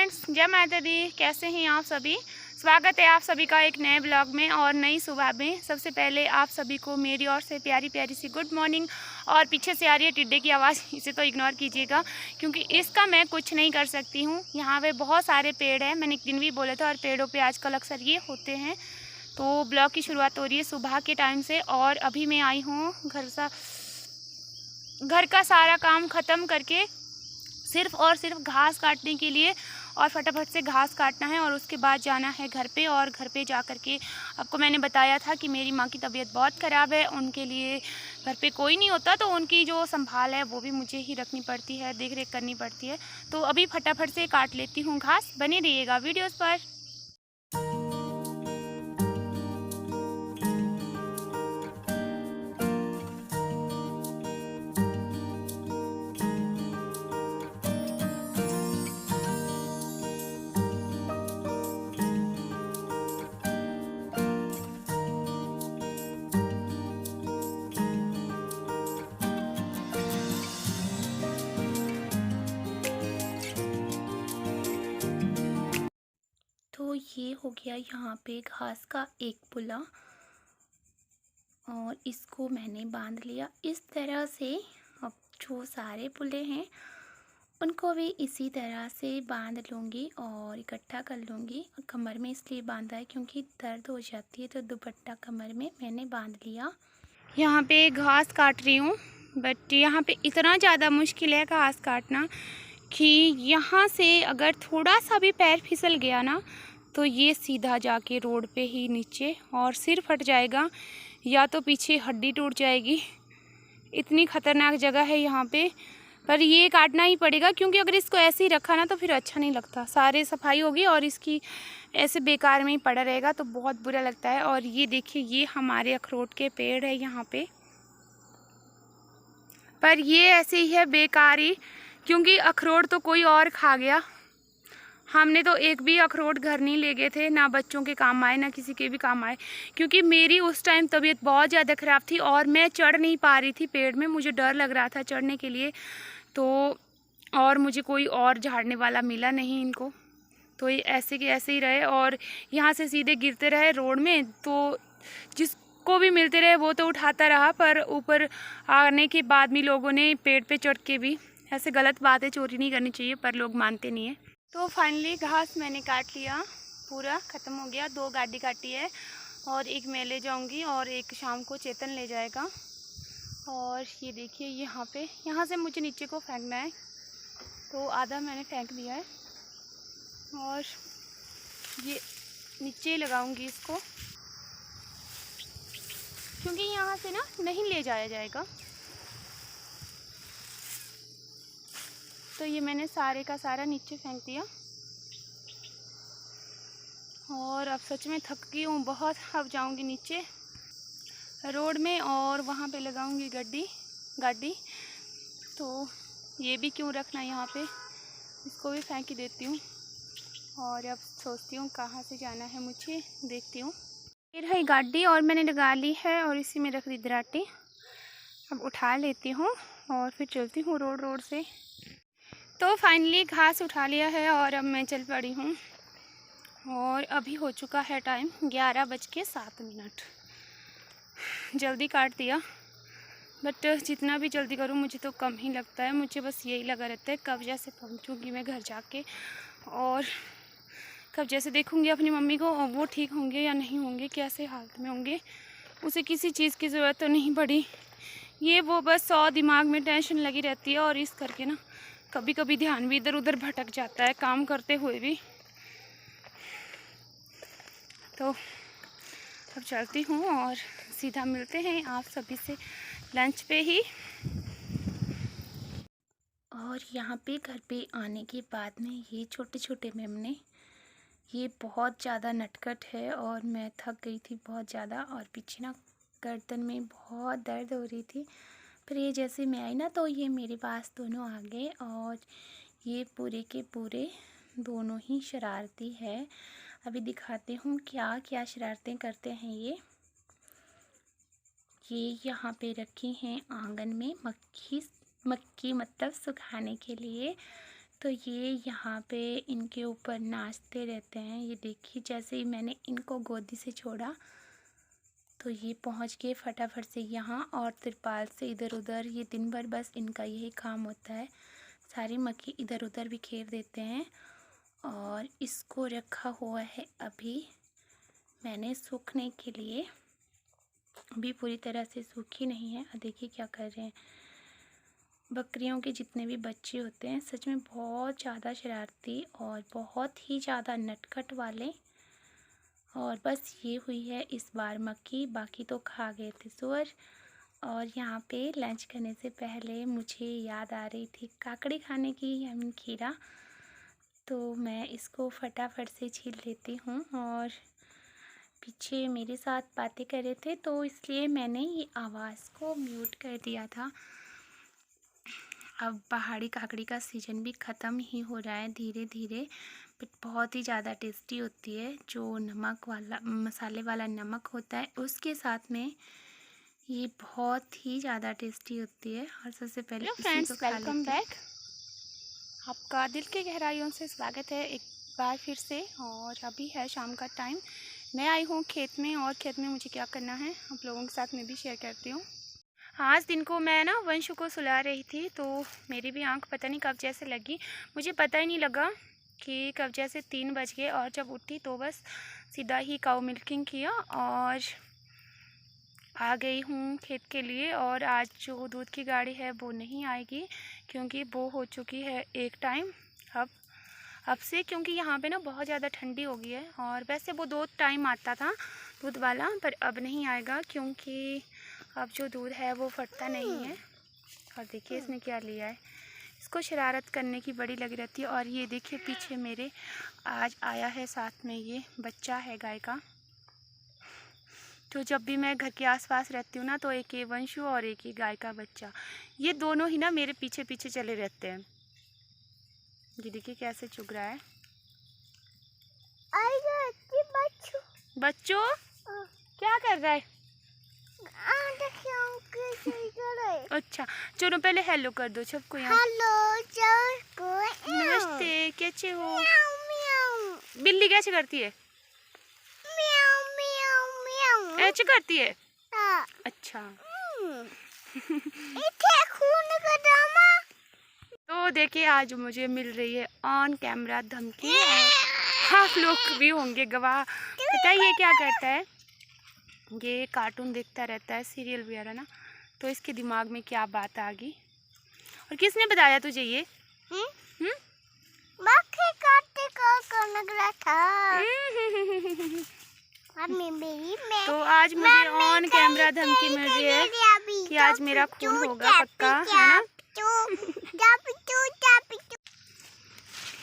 Friends, जय माता दी। कैसे हैं आप सभी। स्वागत है आप सभी का एक नए ब्लॉग में और नई सुबह में। सबसे पहले आप सभी को मेरी ओर से प्यारी प्यारी सी गुड मॉर्निंग। और पीछे से आ रही है टिड्डे की आवाज़, इसे तो इग्नोर कीजिएगा क्योंकि इसका मैं कुछ नहीं कर सकती हूँ। यहाँ पे बहुत सारे पेड़ हैं, मैंने एक दिन भी बोला था, और पेड़ों पे आजकल अक्सर ये होते हैं। तो ब्लॉग की शुरुआत हो रही है सुबह के टाइम से और अभी मैं आई हूँ घर का सारा काम ख़त्म करके सिर्फ़ और सिर्फ घास काटने के लिए, और फटाफट से घास काटना है और उसके बाद जाना है घर पे। और घर पे जा कर के आपको मैंने बताया था कि मेरी माँ की तबीयत बहुत ख़राब है, उनके लिए घर पे कोई नहीं होता तो उनकी जो संभाल है वो भी मुझे ही रखनी पड़ती है, देख रेख करनी पड़ती है। तो अभी फटाफट से काट लेती हूँ घास। बने रहिएगा वीडियोज़ पर। तो ये हो गया यहाँ पे घास का एक पुला और इसको मैंने बांध लिया इस तरह से। अब जो सारे पुले हैं उनको भी इसी तरह से बांध लूँगी और इकट्ठा कर लूँगी। कमर में इसलिए बांधा है क्योंकि दर्द हो जाती है, तो दुपट्टा कमर में मैंने बांध लिया। यहाँ पे घास काट रही हूँ, बट यहाँ पे इतना ज़्यादा मुश्किल है घास काटना कि यहाँ से अगर थोड़ा सा भी पैर फिसल गया ना तो ये सीधा जाके रोड पे ही नीचे और सिर फट जाएगा या तो पीछे हड्डी टूट जाएगी। इतनी ख़तरनाक जगह है यहाँ पे, पर ये काटना ही पड़ेगा क्योंकि अगर इसको ऐसे ही रखा ना तो फिर अच्छा नहीं लगता। सारे सफाई होगी और इसकी ऐसे बेकार में ही पड़ा रहेगा तो बहुत बुरा लगता है। और ये देखिए, ये हमारे अखरोट के पेड़ है यहाँ पे, पर ये ऐसे ही है बेकार ही, क्योंकि अखरोट तो कोई और खा गया। हमने तो एक भी अखरोट घर नहीं ले गए थे, ना बच्चों के काम आए ना किसी के भी काम आए, क्योंकि मेरी उस टाइम तबीयत बहुत ज़्यादा ख़राब थी और मैं चढ़ नहीं पा रही थी पेड़ में। मुझे डर लग रहा था चढ़ने के लिए, तो और मुझे कोई और झाड़ने वाला मिला नहीं इनको, तो ये ऐसे के ऐसे ही रहे और यहाँ से सीधे गिरते रहे रोड में। तो जिसको भी मिलते रहे वो तो उठाता रहा, पर ऊपर आने के बाद भी लोगों ने पेड़ पे चढ़ के भी, ऐसे गलत बात है, चोरी नहीं करनी चाहिए, पर लोग मानते नहीं है। तो फाइनली घास मैंने काट लिया, पूरा ख़त्म हो गया। 2 गाड़ी काटी है और एक मैं ले जाऊँगी और एक शाम को चेतन ले जाएगा। और ये देखिए यहाँ से मुझे नीचे को फेंकना है, तो आधा मैंने फेंक दिया है और ये नीचे लगाऊंगी इसको, क्योंकि यहाँ से ना नहीं ले जाया जाएगा। तो ये मैंने सारे का सारा नीचे फेंक दिया और अब सच में थक गई हूँ बहुत। अब जाऊँगी नीचे रोड में और वहाँ पे लगाऊंगी गाड़ी। तो ये भी क्यों रखना यहाँ पे, इसको भी फेंक ही देती हूँ। और अब सोचती हूँ कहाँ से जाना है मुझे, देखती हूँ। ये रही गाड़ी और मैंने लगा ली है और इसी में रख दी दराटी। अब उठा लेती हूँ और फिर चलती हूँ रोड से। तो फाइनली घास उठा लिया है और अब मैं चल पड़ी हूँ और अभी हो चुका है टाइम 11:07। जल्दी काट दिया, बट जितना भी जल्दी करूँ मुझे तो कम ही लगता है। मुझे बस यही लगा रहता है कब जैसे पहुँचूँगी मैं घर जाके, और कब जैसे देखूँगी अपनी मम्मी को वो ठीक होंगे या नहीं होंगे, कैसे हालत में होंगे। उसे किसी चीज़ की ज़रूरत तो नहीं पड़ी, ये वो बस 100 दिमाग में टेंशन लगी रहती है और इस करके ना कभी कभी ध्यान भी इधर उधर भटक जाता है काम करते हुए भी। तो अब चलती हूँ और सीधा मिलते हैं आप सभी से लंच पे ही। और यहाँ पे घर पे आने के बाद में ये छोटे छोटे मेमने, ये बहुत ज़्यादा नटखट है और मैं थक गई थी बहुत ज़्यादा और पीछे ना गर्दन में बहुत दर्द हो रही थी। पर ये जैसे मैं आई ना तो ये मेरे पास दोनों आ गए और ये पूरे के पूरे दोनों ही शरारती है। अभी दिखाती हूँ क्या क्या शरारतें करते हैं ये यहाँ पे रखी हैं आंगन में मक्खी मतलब सुखाने के लिए। तो ये यहाँ पे इनके ऊपर नाचते रहते हैं। ये देखिए, जैसे ही मैंने इनको गोदी से छोड़ा तो ये पहुँच गए फटाफट से यहाँ, और तिरपाल से इधर उधर। ये दिन भर बस इनका यही काम होता है, सारी मक्खी इधर उधर बिखेर देते हैं। और इसको रखा हुआ है अभी मैंने सूखने के लिए, अभी पूरी तरह से सूखी नहीं है। देखिए क्या कर रहे हैं। बकरियों के जितने भी बच्चे होते हैं सच में बहुत ज़्यादा शरारती और बहुत ही ज़्यादा नटखट वाले। और बस ये हुई है इस बार मक्खी, बाकी तो खा गए थे सुअर। और यहाँ पे लंच करने से पहले मुझे याद आ रही थी काकड़ी खाने की, आई मीन खीरा। तो मैं इसको फटाफट से छील लेती हूँ। और पीछे मेरे साथ बातें कर रहे थे तो इसलिए मैंने ये आवाज़ को म्यूट कर दिया था। अब पहाड़ी काकड़ी का सीज़न भी ख़त्म ही हो रहा है धीरे धीरे, बट बहुत ही ज़्यादा टेस्टी होती है। जो नमक वाला, मसाले वाला नमक होता है उसके साथ में ये बहुत ही ज़्यादा टेस्टी होती है। और सबसे पहले फ्रेंड्स, वेलकम बैक। आपका दिल के गहराइयों से स्वागत है एक बार फिर से। और अभी है शाम का टाइम, मैं आई हूँ खेत में, और खेत में मुझे क्या करना है आप लोगों के साथ मैं भी शेयर करती हूँ। आज दिन को मैं ना वंशु को सुला रही थी तो मेरी भी आंख पता नहीं कब जैसे लगी, मुझे पता ही नहीं लगा कि कब जैसे 3 बज गए। और जब उठी तो बस सीधा ही काऊ मिल्किंग किया और आ गई हूँ खेत के लिए। और आज जो दूध की गाड़ी है वो नहीं आएगी क्योंकि वो हो चुकी है एक टाइम अब से, क्योंकि यहाँ पे ना बहुत ज़्यादा ठंडी हो गई है। और वैसे वो 2 टाइम आता था दूध वाला, पर अब नहीं आएगा क्योंकि अब जो दूध है वो फटता नहीं है। और देखिए इसने क्या लिया है, इसको शरारत करने की बड़ी लगी रहती है। और ये देखिए पीछे मेरे आज आया है साथ में ये बच्चा है गाय का। तो जब भी मैं घर के आसपास रहती हूँ ना तो एक ये वंशु और एक ही गाय का बच्चा, ये दोनों ही ना मेरे पीछे पीछे चले रहते हैं। ये देखिए कैसे चुग रहा है। बच्चों क्या कर रहा है? अच्छा चलो पहले हेलो कर दो सबको यहाँ। हेलो नमस्ते, कैसे हो? बिल्ली कैसे करती है? ऐसे करती है? अच्छा तो देखिए आज मुझे मिल रही है ऑन कैमरा धमकी, आप लोग भी होंगे गवाह। पता है ये क्या करता है, ये कार्टून देखता रहता है सीरियल वगैरह ना, तो इसके दिमाग में क्या बात आ गई। और किसने बताया तुझे ये? तो आज मुझे ऑन कैमरा धमकी मिल रही है कि आज मेरा खून होगा पक्का, है ना?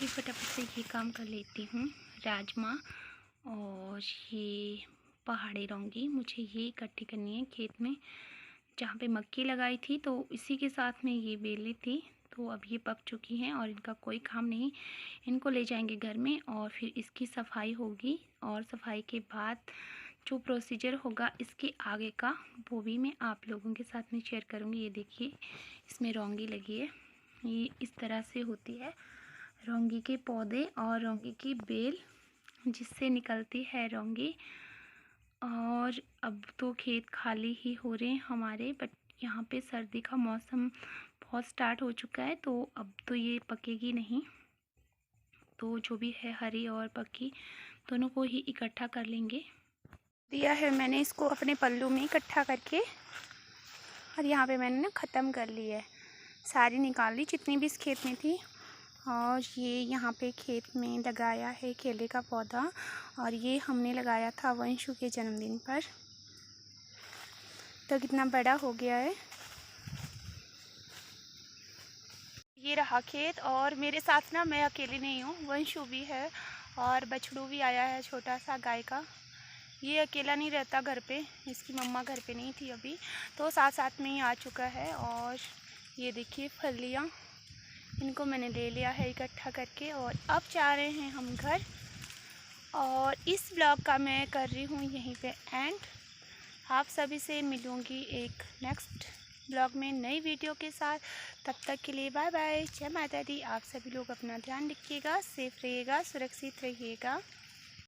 फटाफट से ये काम कर लेती हूँ। राजमा और ये पहाड़ी रौंगी मुझे ये इकट्ठी करनी है खेत में जहाँ पे मक्की लगाई थी, तो इसी के साथ में ये बेलें थी। तो अब ये पक चुकी हैं और इनका कोई काम नहीं, इनको ले जाएंगे घर में और फिर इसकी सफाई होगी। और सफाई के बाद जो प्रोसीजर होगा इसके आगे का वो भी मैं आप लोगों के साथ में शेयर करूँगी। ये देखिए इसमें रौंगी लगी है, ये इस तरह से होती है रौंगी के पौधे और रौंगी की बेल जिससे निकलती है रौंगी। और अब तो खेत खाली ही हो रहे हैं हमारे, बट यहाँ पे सर्दी का मौसम बहुत स्टार्ट हो चुका है तो अब तो ये पकेगी नहीं। तो जो भी है हरी और पकी दोनों को ही इकट्ठा कर लेंगे। दिया है मैंने इसको अपने पल्लू में इकट्ठा करके, और यहाँ पे मैंने ना ख़त्म कर ली है, सारी निकाल ली जितनी भी इस खेत में थी। और ये यहाँ पे खेत में लगाया है केले का पौधा, और ये हमने लगाया था वंशु के जन्मदिन पर, तो कितना बड़ा हो गया है। ये रहा खेत, और मेरे साथ ना मैं अकेली नहीं हूँ, वंशु भी है और बछड़ू भी आया है छोटा सा गाय का। ये अकेला नहीं रहता घर पे, इसकी मम्मा घर पे नहीं थी अभी, तो साथ साथ में ही आ चुका है। और ये देखिए फलियाँ, इनको मैंने ले लिया है इकट्ठा करके, और अब जा रहे हैं हम घर। और इस ब्लॉग का मैं कर रही हूँ यहीं पे एंड। आप सभी से मिलूँगी एक नेक्स्ट ब्लॉग में नई वीडियो के साथ। तब तक के लिए बाय बाय, जय माता दी। आप सभी लोग अपना ध्यान रखिएगा, सेफ रहिएगा, सुरक्षित रहिएगा।